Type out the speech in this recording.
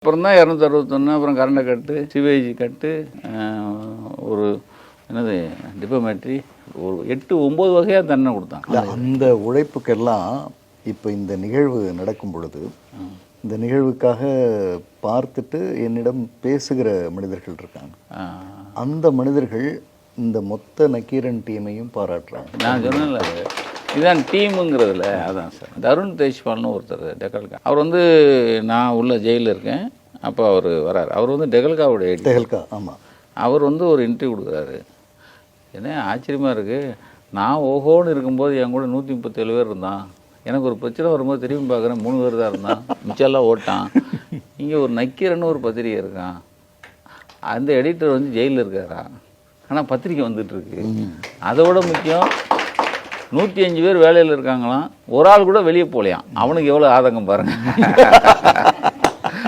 அப்புறம் தான் 261, அப்புறம் கரண்டை கட்டு, சிவேஜி கட்டு, ஒரு என்னது டிபோமெட்ரி, ஒரு 8-9 வகையாக தண்டனை கொடுத்தாங்க. அந்த உழைப்புக்கெல்லாம் இப்போ இந்த நிகழ்வு நடக்கும் பொழுது இந்த நிகழ்வுக்காக பார்த்துட்டு என்னிடம் பேசுகிற மனிதர்கள் இருக்காங்க. அந்த மனிதர்கள் இந்த மொத்த நக்கீரன் டீமையும் பாராட்டுறாங்க. நான் சொன்னேன்ல, இதுதான் டீமுங்கிறதுல அதான் சார். தருண் தேஷ்பால்னு ஒருத்தர் டெகல்கா, அவர் வந்து நான் உள்ள ஜெயிலில் இருக்கேன், அப்போ அவர் வராரு. அவர் வந்து டெகல்காவுடைய டெகல்கா. ஆமாம். அவர் வந்து ஒரு இன்டர்வியூ கொடுக்குறாரு. என்ன ஆச்சரியமாக இருக்குது, நான் ஓஹோன்னு இருக்கும்போது என் கூட 137 பேர் இருந்தான், எனக்கு ஒரு பிரச்சனை வரும்போது திரும்பி பார்க்குறேன் 3 பேர் தான் இருந்தான், மிச்செல்லாம் ஓட்டான். இங்கே ஒரு நக்கீரன்னு ஒரு பத்திரிகை இருக்கான், அந்த எடிட்டர் வந்து ஜெயிலில் இருக்காரா, ஆனால் பத்திரிக்கை வந்துட்டுருக்கு. அதை விட முக்கியம் 105 பேர் வேலையில் இருக்காங்களாம், ஒரு ஆள் கூட வெளியே போகலையாம். அவனுக்கு எவ்வளோ ஆதங்கம் பாருங்கள்.